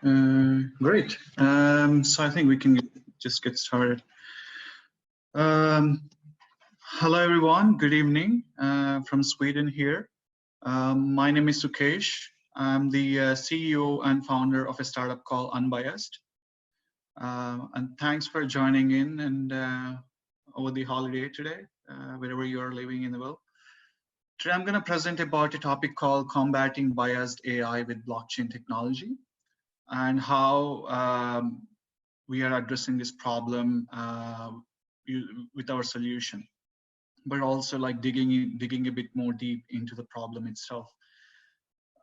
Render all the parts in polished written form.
Great. So I think we can just get started. Um, Hello, everyone. Good evening from Sweden here. My name is Sukesh. I'm the CEO and founder of a startup called Unbiased. And thanks for joining in and over the holiday today, wherever you are living in the world. Today, I'm going to present about a topic called combating biased AI with blockchain technology, and how we are addressing this problem with our solution, but also like digging a bit more deep into the problem itself.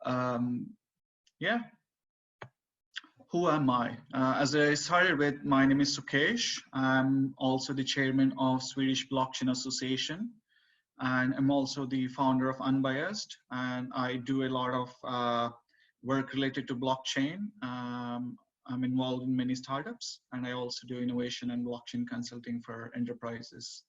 Yeah, who am I? As I started with, my name is Sukesh. I'm also the chairman of Swedish Blockchain Association, and I'm also the founder of Unbiased, and I do a lot of work related to blockchain. I'm involved in many startups, and I also do innovation and blockchain consulting for enterprises.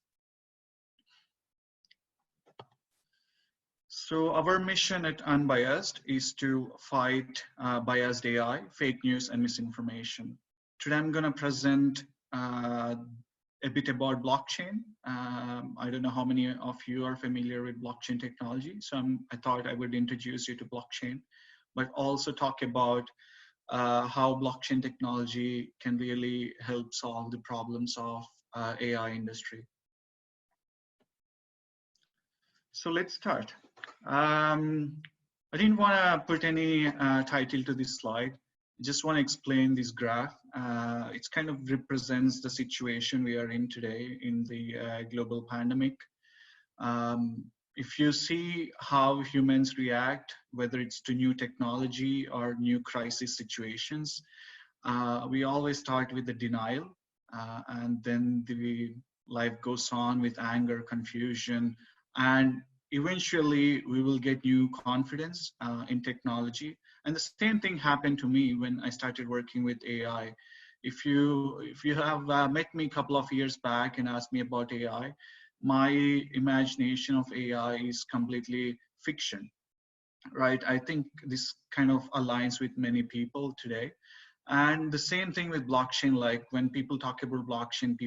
So our mission at Unbiased is to fight biased AI, fake news, and misinformation. Today I'm going to present a bit about blockchain. I don't know how many of you are familiar with blockchain technology, so I thought I would introduce you to blockchain, but also talk about how blockchain technology can really help solve the problems of AI industry. So let's start. I didn't want to put any title to this slide. I just want to explain this graph. It kind of represents the situation we are in today in the global pandemic. If you see how humans react, whether it's to new technology or new crisis situations, we always start with the denial, and then the life goes on with anger, confusion, and eventually we will get new confidence in technology. And the same thing happened to me when I started working with AI. If you have met me a couple of years back and asked me about AI, my imagination of AI is completely fiction, right? I think this kind of aligns with many people today. And the same thing with blockchain. Like when people talk about blockchain,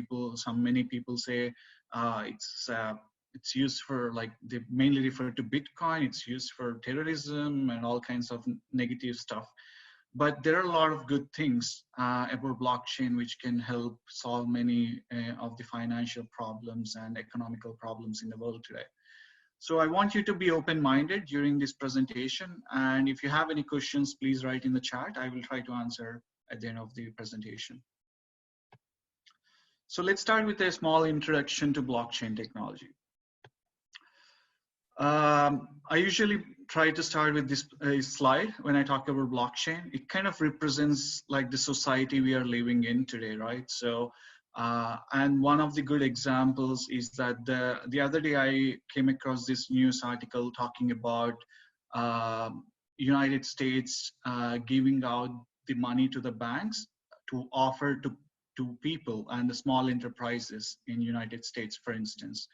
many people say it's used for, like, they mainly refer to Bitcoin. It's used for terrorism and all kinds of negative stuff. But there are a lot of good things about blockchain which can help solve many of the financial problems and economical problems in the world today. So I want you to be open-minded during this presentation. And if you have any questions, please write in the chat. I will try to answer at the end of the presentation. So let's start with a small introduction to blockchain technology. I usually try to start with this slide when I talk about blockchain. It kind of represents like the society we are living in today, right? So, and one of the good examples is that the other day I came across this news article talking about United States giving out the money to the banks to offer to people and the small enterprises in United States, for instance.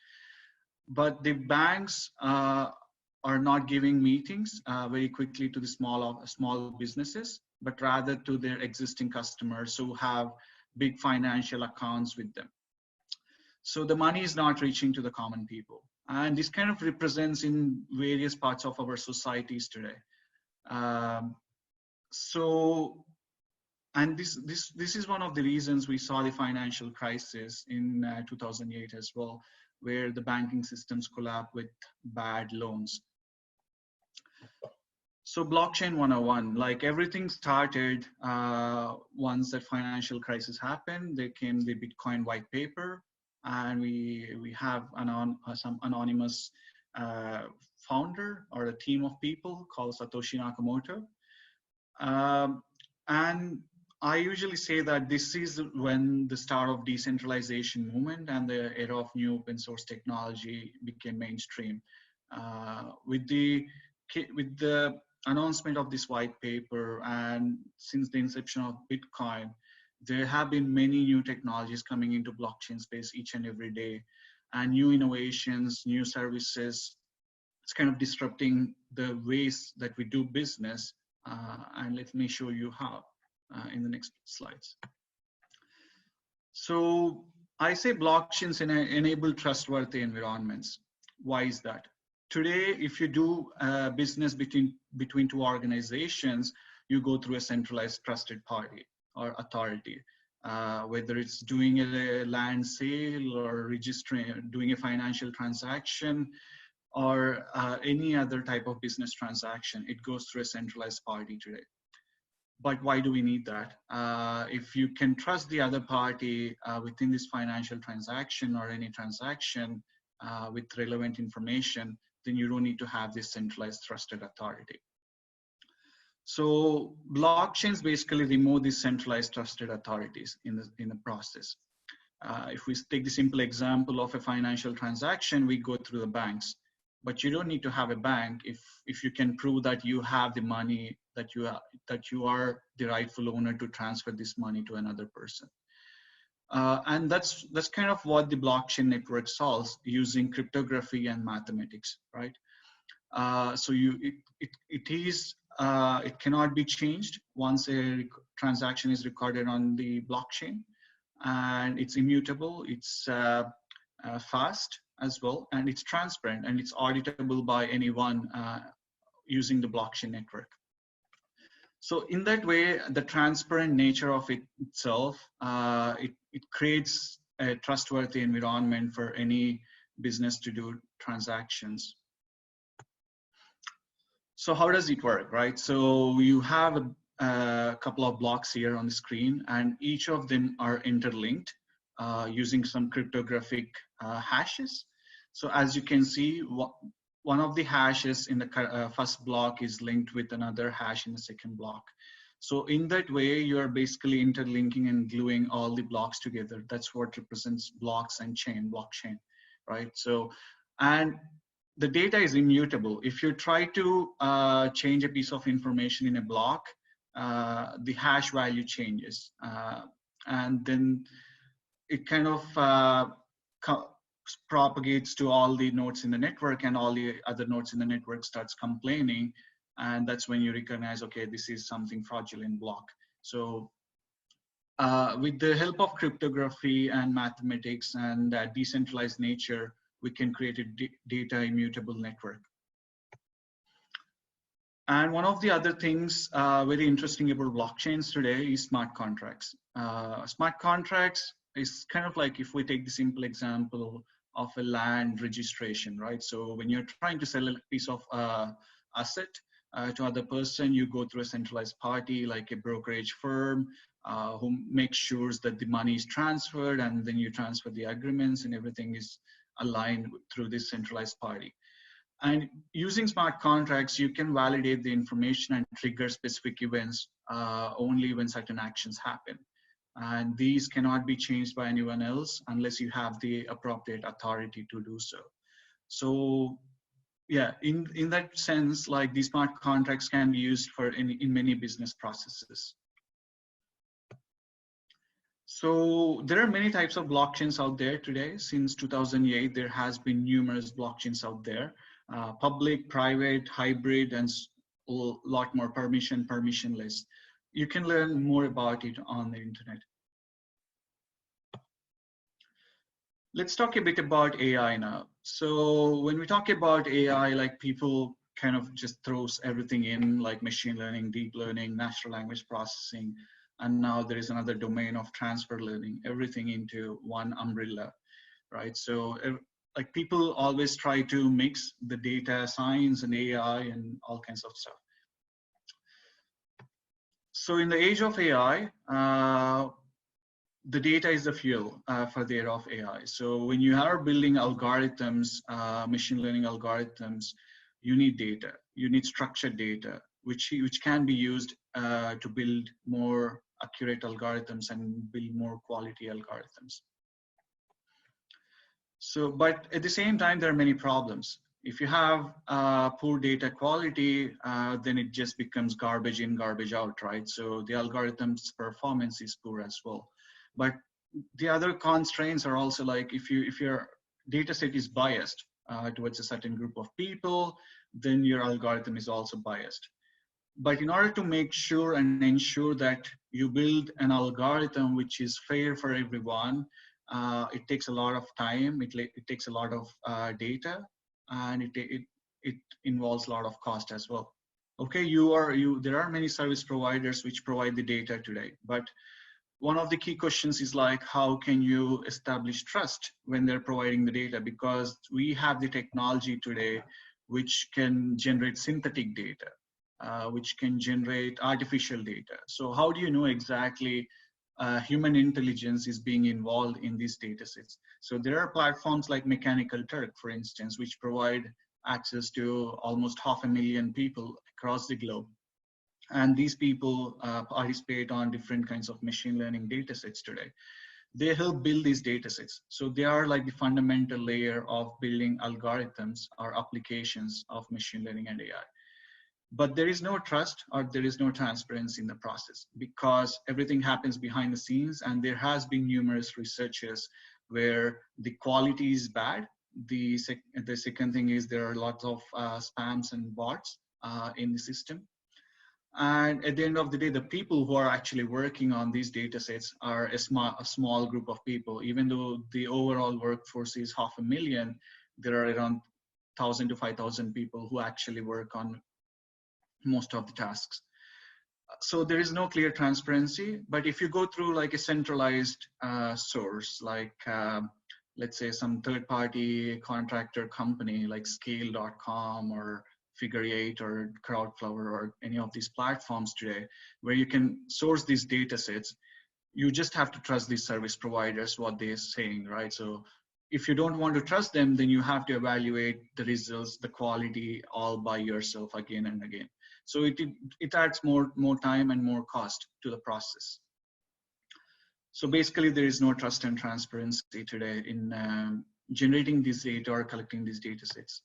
But the banks are not giving meetings very quickly to the small businesses, but rather to their existing customers who have big financial accounts with them. So the money is not reaching to the common people. And this kind of represents in various parts of our societies today. And this is one of the reasons we saw the financial crisis in 2008 as well, where the banking systems collapsed with bad loans. So blockchain 101, like everything started once that financial crisis happened. There came the Bitcoin white paper, and we have some anonymous founder or a team of people called Satoshi Nakamoto. And I usually say that this is when the start of decentralization movement and the era of new open source technology became mainstream. With the announcement of this white paper, and since the inception of Bitcoin, there have been many new technologies coming into blockchain space each and every day, and new innovations, new services. It's kind of disrupting the ways that we do business. And let me show you how. in the next slides. So I say blockchains enable trustworthy environments. Why is that? Today, if you do business between two organizations, you go through a centralized trusted party or authority, whether it's doing a land sale or registering, doing a financial transaction, or any other type of business transaction, it goes through a centralized party today. But why do we need that? If you can trust the other party within this financial transaction or any transaction with relevant information, then you don't need to have this centralized trusted authority. So blockchains basically remove these centralized trusted authorities in the process. If we take the simple example of a financial transaction, we go through the banks. But you don't need to have a bank if you can prove that you have the money, that you are the rightful owner to transfer this money to another person. And that's kind of what the blockchain network solves using cryptography and mathematics, right? So it cannot be changed once a transaction is recorded on the blockchain, and it's immutable. It's fast as well, and it's transparent, and it's auditable by anyone using the blockchain network. So in that way, the transparent nature of it itself, it creates a trustworthy environment for any business to do transactions. So how does it work, right? So you have a couple of blocks here on the screen, and each of them are interlinked using some cryptographic hashes. So as you can see, one of the hashes in the first block is linked with another hash in the second block. So in that way, you're basically interlinking and gluing all the blocks together. That's what represents blocks and blockchain, right? So, and the data is immutable. If you try to change a piece of information in a block, the hash value changes. And then it kind of propagates to all the nodes in the network, and all the other nodes in the network starts complaining. And that's when you recognize, okay, this is something fraudulent block. So with the help of cryptography and mathematics and decentralized nature, we can create a data immutable network. And one of the other things very interesting about blockchains today is smart contracts. Smart contracts is kind of like, if we take the simple example of a land registration, right? So when you're trying to sell a piece of asset to other person, you go through a centralized party like a brokerage firm who makes sure that the money is transferred, and then you transfer the agreements and everything is aligned through this centralized party. And using smart contracts, you can validate the information and trigger specific events only when certain actions happen. And these cannot be changed by anyone else unless you have the appropriate authority to do so. So yeah, in that sense, like, these smart contracts can be used for in many business processes. So there are many types of blockchains out there today. Since 2008, there has been numerous blockchains out there, public, private, hybrid, and a lot more permissionless. You can learn more about it on the internet. Let's talk a bit about AI now. So when we talk about AI, like, people kind of just throws everything in, like machine learning, deep learning, natural language processing, and now there is another domain of transfer learning, everything into one umbrella, right? So like, people always try to mix the data science and AI and all kinds of stuff. So in the age of AI, the data is the fuel for the era of AI. So when you are building algorithms, machine learning algorithms, you need data. You need structured data, which can be used to build more accurate algorithms and build more quality algorithms. So, but at the same time, there are many problems. If you have poor data quality, then it just becomes garbage in, garbage out, right? So the algorithm's performance is poor as well. But the other constraints are also, like, if your data set is biased towards a certain group of people, then your algorithm is also biased. But in order to make sure and ensure that you build an algorithm which is fair for everyone, it takes a lot of time, it takes a lot of data, and it involves a lot of cost as well. Okay, there are many service providers which provide the data today, but one of the key questions is like, how can you establish trust when they're providing the data? Because we have the technology today which can generate synthetic data, which can generate artificial data. So how do you know exactly human intelligence is being involved in these data sets? So there are platforms like Mechanical Turk, for instance, which provide access to almost 500,000 people across the globe. And these people participate on different kinds of machine learning data sets today. They help build these data sets. So they are like the fundamental layer of building algorithms or applications of machine learning and AI. But there is no trust or there is no transparency in the process, because everything happens behind the scenes, and there has been numerous researches where the quality is bad. The second thing is there are lots of spams and bots in the system. And at the end of the day, the people who are actually working on these data sets are a small group of people. Even though the overall workforce is 500,000, there are around 1,000 to 5,000 people who actually work on most of the tasks. So there is no clear transparency. But if you go through like a centralized source, like let's say some third-party contractor company like Scale.com or Figure 8 or Crowdflower or any of these platforms today, where you can source these data sets, you just have to trust these service providers, what they're saying, right? So if you don't want to trust them, then you have to evaluate the results, the quality, all by yourself again and again. So it adds more time and more cost to the process. So basically, there is no trust and transparency today in generating this data or collecting these data sets.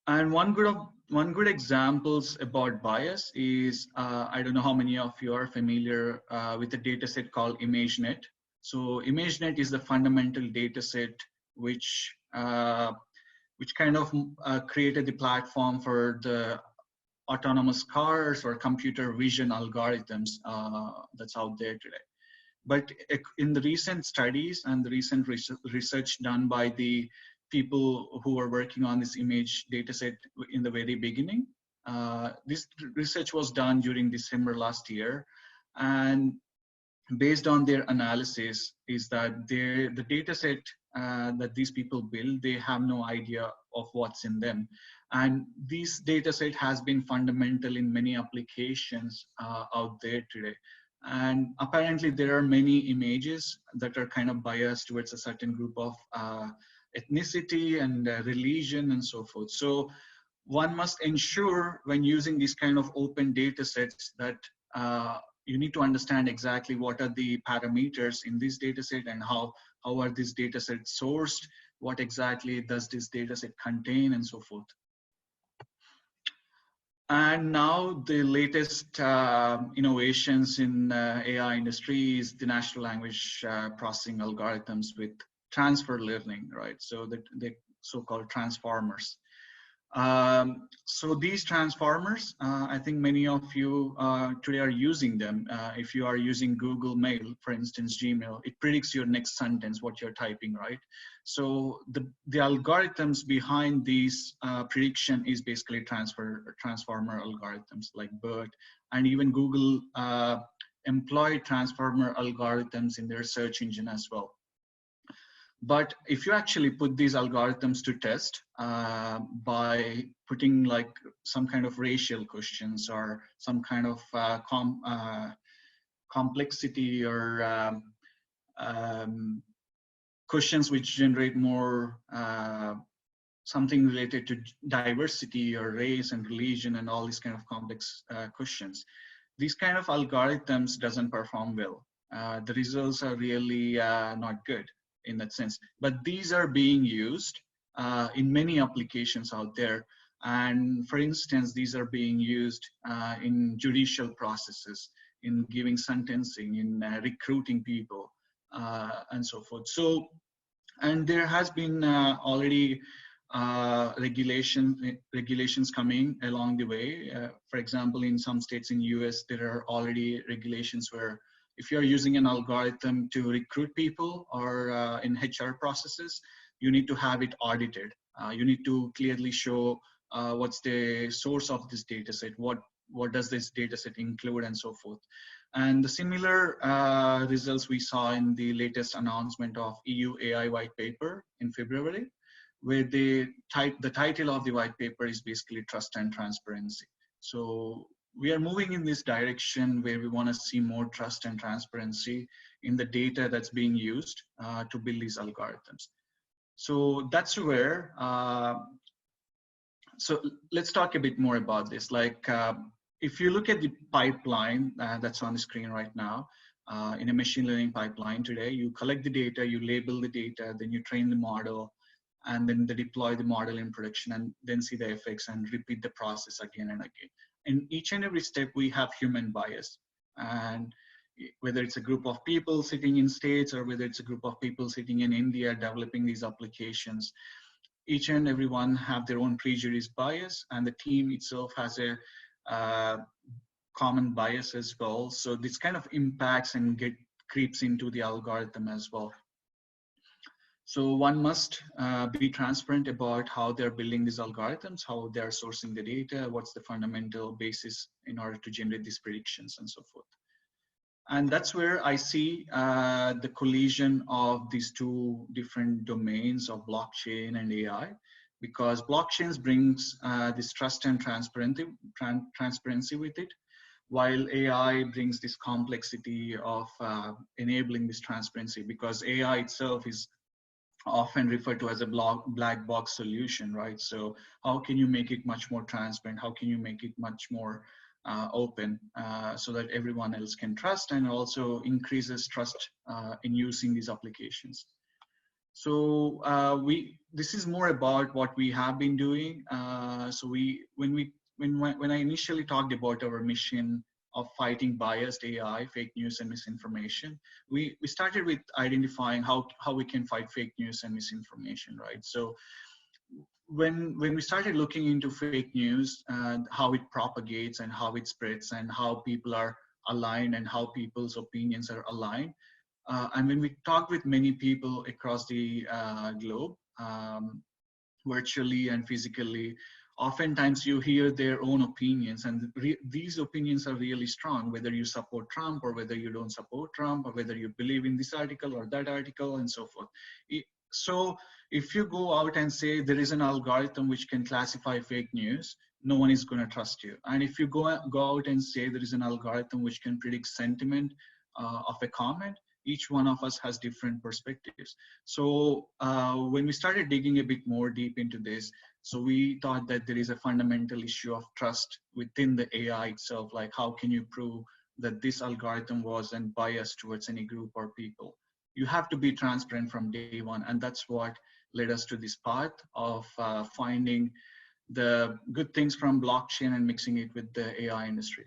And one good examples about bias is, I don't know how many of you are familiar with a data set called ImageNet. So ImageNet is the fundamental data set which kind of created the platform for the autonomous cars or computer vision algorithms that's out there today. But in the recent studies and the recent research done by the people who are working on this image dataset in the very beginning, this research was done during December last year, and based on their analysis is that the dataset that these people build, they have no idea of what's in them. And this dataset has been fundamental in many applications out there today. And apparently there are many images that are kind of biased towards a certain group of ethnicity and religion and so forth. So one must ensure when using these kind of open data sets that you need to understand exactly what are the parameters in this data set and how are these data sets sourced, what exactly does this data set contain, and so forth. And now the latest innovations in AI industry is the natural language processing algorithms with transfer learning, right? So the so-called transformers. So these transformers, I think many of you today are using them. If you are using Google Mail, for instance, Gmail, it predicts your next sentence, what you're typing, right? So the algorithms behind these prediction is basically transformer algorithms like BERT, and even Google employed transformer algorithms in their search engine as well. But if you actually put these algorithms to test by putting like some kind of racial questions or some kind of complexity or questions which generate more something related to diversity or race and religion and all these kind of complex questions, these kind of algorithms doesn't perform well. The results are really not good in that sense. But these are being used in many applications out there. And for instance, these are being used in judicial processes, in giving sentencing, in recruiting people, and so forth. So, and there has been already regulations coming along the way. For example, in some states in US, there are already regulations where if you're using an algorithm to recruit people or in HR processes, you need to have it audited. You need to clearly show what's the source of this data set, what does this data set include, and so forth. And the similar results we saw in the latest announcement of EU AI white paper in February, where the title of the white paper is basically trust and transparency. So we are moving in this direction where we want to see more trust and transparency in the data that's being used to build these algorithms. So that's where, so let's talk a bit more about this. Like, if you look at the pipeline that's on the screen right now, in a machine learning pipeline today, you collect the data, you label the data, then you train the model, and then they deploy the model in production and then see the effects and repeat the process again and again. In each and every step, we have human bias. And whether it's a group of people sitting in States or whether it's a group of people sitting in India developing these applications, each and every one have their own prejudice bias, and the team itself has a common bias as well. So this kind of impacts and creeps into the algorithm as well. So one must be transparent about how they're building these algorithms, how they're sourcing the data, what's the fundamental basis in order to generate these predictions and so forth. And that's where I see the collision of these two different domains of blockchain and AI, because blockchains brings this trust and transparency with it, while AI brings this complexity of enabling this transparency, because AI itself is often referred to as a black box solution, right? So how can you make it much more transparent? How can you make it much more open so that everyone else can trust, and also increases trust in using these applications? So this is more about what we have been doing. So when I initially talked about our mission of fighting biased AI, fake news, and misinformation, we started with identifying how we can fight fake news and misinformation, right? So when we started looking into fake news and how it propagates and how it spreads and how people are aligned and how people's opinions are aligned, and when we talked with many people across the globe, virtually and physically, oftentimes you hear their own opinions, and these opinions are really strong, whether you support Trump or whether you don't support Trump, or whether you believe in this article or that article and so forth. So if you go out and say there is an algorithm which can classify fake news, no one is going to trust you. And if you go out and say there is an algorithm which can predict sentiment of a comment, each one of us has different perspectives. So when we started digging a bit more deep into this, so we thought that there is a fundamental issue of trust within the AI itself. Like, how can you prove that this algorithm wasn't biased towards any group or people? You have to be transparent from day one. And that's what led us to this path of finding the good things from blockchain and mixing it with the AI industry.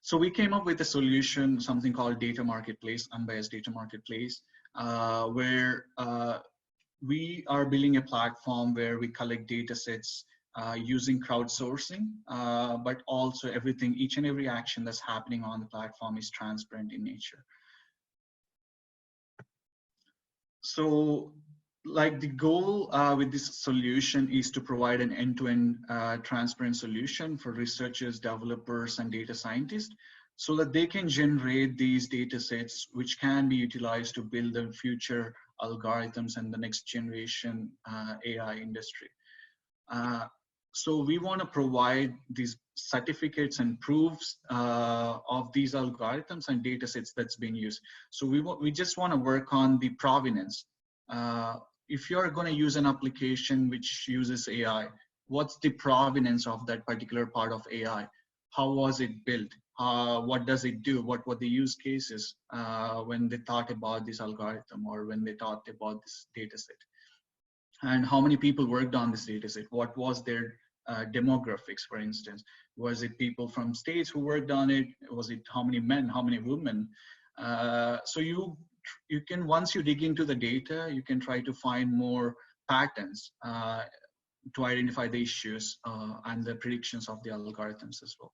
So we came up with a solution, something called Data Marketplace, Unbiased Data Marketplace, where we are building a platform where we collect data sets using crowdsourcing, but also everything, each and every action that's happening on the platform is transparent in nature. So like the goal with this solution is to provide an end-to-end transparent solution for researchers, developers, and data scientists, so that they can generate these data sets which can be utilized to build the future algorithms and the next generation AI industry. So we want to provide these certificates and proofs of these algorithms and data sets that's being used. So we just want to work on the provenance. If you're going to use an application which uses AI, what's the provenance of that particular part of AI? How was it built? What does it do? What were the use cases when they thought about this algorithm or when they thought about this data set? And how many people worked on this data set? What was their demographics, for instance? Was it people from states who worked on it? Was it how many men, how many women? So you once you dig into the data, you can try to find more patterns to identify the issues and the predictions of the algorithms as well.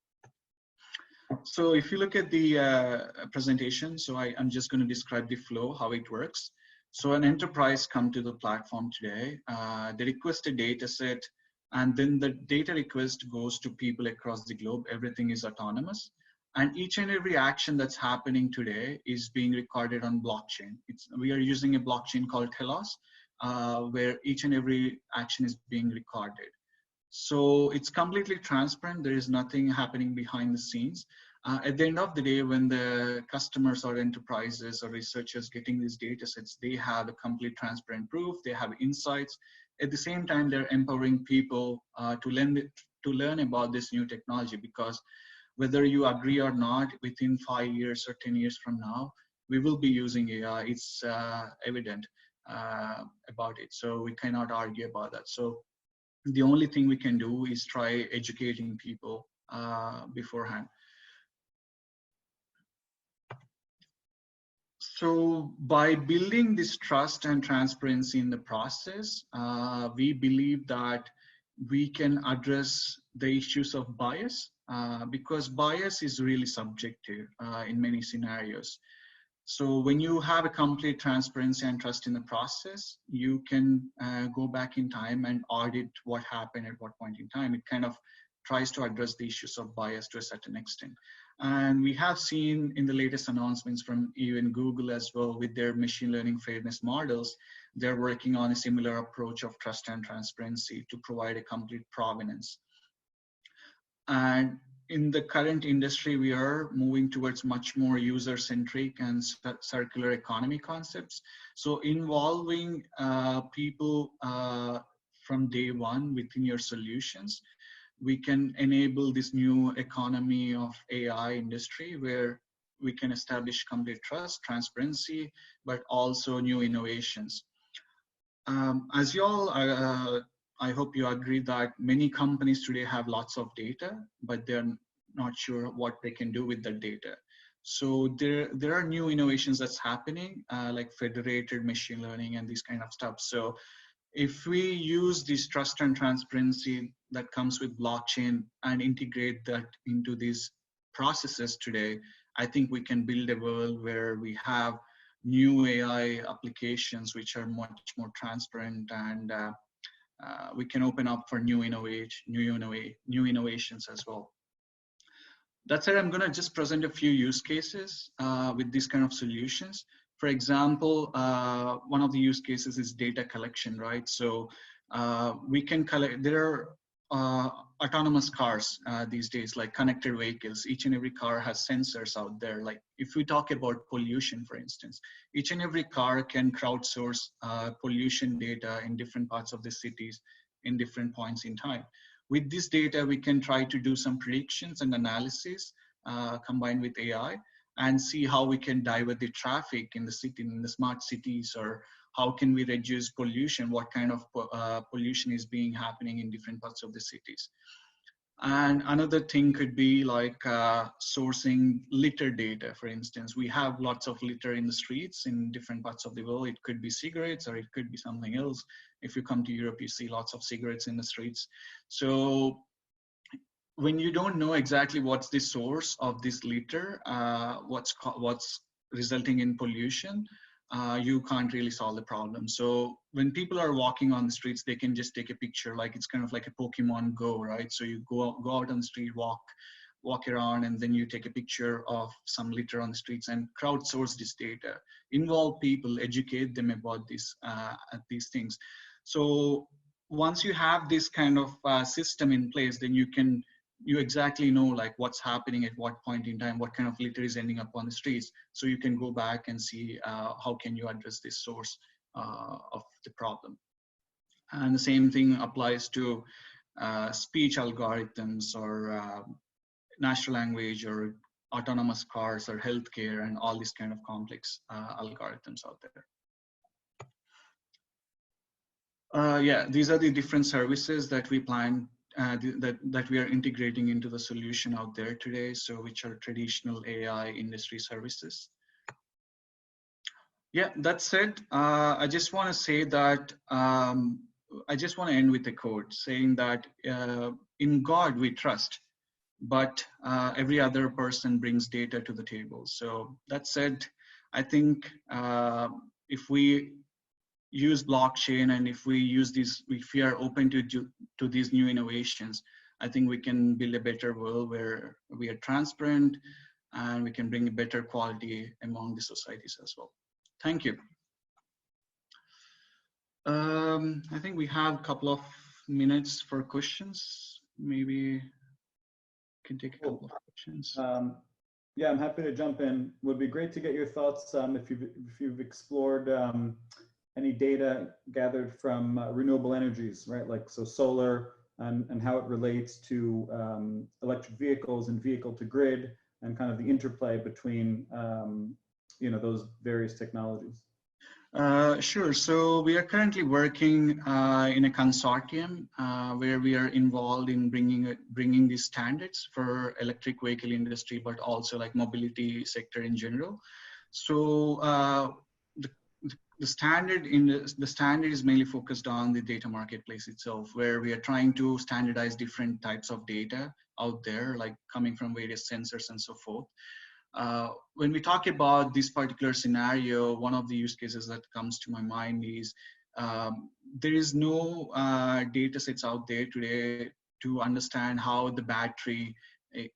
So if you look at the presentation, so I'm just going to describe the flow, how it works. So an enterprise come to the platform today, they request a data set, and then the data request goes to people across the globe. Everything is autonomous. And each and every action that's happening today is being recorded on blockchain. We are using a blockchain called Telos, where each and every action is being recorded. So it's completely transparent. There is nothing happening behind the scenes. At the end of the day, when the customers or enterprises or researchers getting these data sets, they have a complete transparent proof, they have insights. At the same time, they're empowering people to learn about this new technology, because whether you agree or not, within 5 years or 10 years from now, we will be using AI. It's evident about it. So we cannot argue about that. So the only thing we can do is try educating people beforehand. So by building this trust and transparency in the process, we believe that we can address the issues of bias, because bias is really subjective in many scenarios. So when you have a complete transparency and trust in the process, you can go back in time and audit what happened at what point in time. It kind of tries to address the issues of bias to a certain extent. And we have seen in the latest announcements from even Google as well, with their machine learning fairness models, they're working on a similar approach of trust and transparency to provide a complete provenance. And in the current industry, we are moving towards much more user-centric and circular economy concepts. So involving people from day one within your solutions, we can enable this new economy of AI industry where we can establish complete trust, transparency, but also new innovations. As you all, I hope you agree that many companies today have lots of data, but they're not sure what they can do with the data. So there are new innovations that's happening, like federated machine learning and this kind of stuff. So if we use this trust and transparency that comes with blockchain and integrate that into these processes today, I think we can build a world where we have new AI applications which are much more transparent, and we can open up for new innovations as well. That said, I'm going to just present a few use cases with these kind of solutions. For example, one of the use cases is data collection, right? So we can collect, there are autonomous cars these days, like connected vehicles. Each and every car has sensors out there. Like if we talk about pollution, for instance, each and every car can crowdsource pollution data in different parts of the cities in different points in time. With this data, we can try to do some predictions and analysis combined with AI, and see how we can divert the traffic in the city, in the smart cities, or how can we reduce pollution, what kind of pollution is being happening in different parts of the cities. And another thing could be like sourcing litter data, for instance. We have lots of litter in the streets in different parts of the world. It could be cigarettes or it could be something else. If you come to Europe, you see lots of cigarettes in the streets. So when you don't know exactly what's the source of this litter, what's resulting in pollution, you can't really solve the problem. So when people are walking on the streets, they can just take a picture, like it's kind of like a Pokemon Go, right? So you go out on the street, walk around, and then you take a picture of some litter on the streets and crowdsource this data, involve people, educate them about these things. So once you have this kind of system in place, then you exactly know like what's happening at what point in time, what kind of litter is ending up on the streets. So you can go back and see how can you address this source of the problem. And the same thing applies to speech algorithms, or natural language, or autonomous cars, or healthcare, and all these kind of complex algorithms out there. Yeah, these are the different services that we plan that we are integrating into the solution out there today, so which are traditional AI industry services. Yeah, that's it. I just want to say that I just want to end with a quote saying that in God we trust, but every other person brings data to the table. So that said, I think if we use blockchain and if we use these, if we are open to these new innovations, I think we can build a better world where we are transparent and we can bring a better quality among the societies as well. Thank you. I think we have a couple of minutes for questions. Maybe can take a couple of questions. Yeah, I'm happy to jump in. Would be great to get your thoughts if you've explored any data gathered from renewable energies, right? Like so solar and how it relates to electric vehicles and vehicle to grid and kind of the interplay between you know, those various technologies. Sure. So we are currently working in a consortium where we are involved in bringing these standards for electric vehicle industry, but also like mobility sector in general. So the standard the standard is mainly focused on the data marketplace itself, where we are trying to standardize different types of data out there, like coming from various sensors and so forth. When we talk about this particular scenario, one of the use cases that comes to my mind is there is no data sets out there today to understand how the battery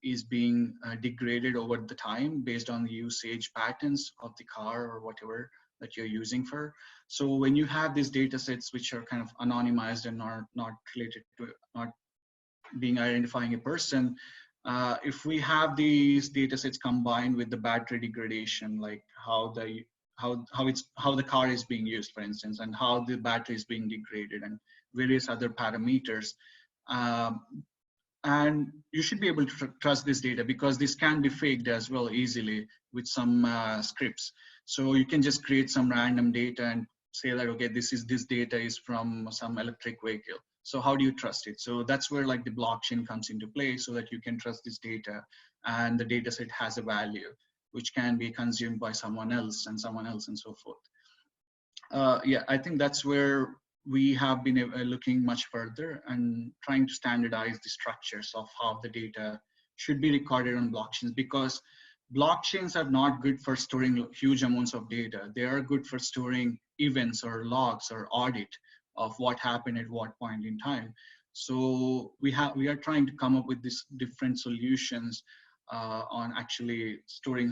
is being degraded over the time based on the usage patterns of the car or whatever that you're using for. So when you have these data sets which are kind of anonymized and are not related to, not being identifying a person, if we have these data sets combined with the battery degradation, like how the car is being used, for instance, and how the battery is being degraded and various other parameters, and you should be able to trust this data because this can be faked as well easily with some scripts. So you can just create some random data and say that, okay, this data is from some electric vehicle. So how do you trust it? So that's where like the blockchain comes into play, so that you can trust this data and the data set has a value which can be consumed by someone else and so forth. Yeah, I think that's where we have been looking much further and trying to standardize the structures of how the data should be recorded on blockchains, because blockchains are not good for storing huge amounts of data. They are good for storing events or logs or audit of what happened at what point in time. So we are trying to come up with these different solutions on actually storing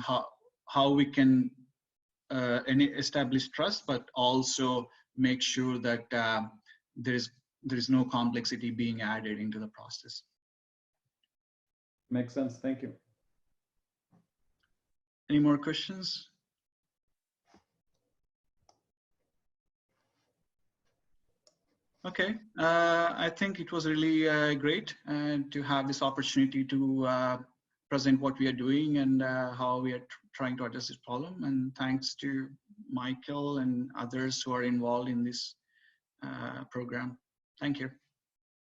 how we can establish trust, but also make sure that there is no complexity being added into the process. Makes sense. Thank you. Any more questions? Okay, I think it was really great to have this opportunity to present what we are doing and how we are trying to address this problem. And thanks to Michael and others who are involved in this program. Thank you.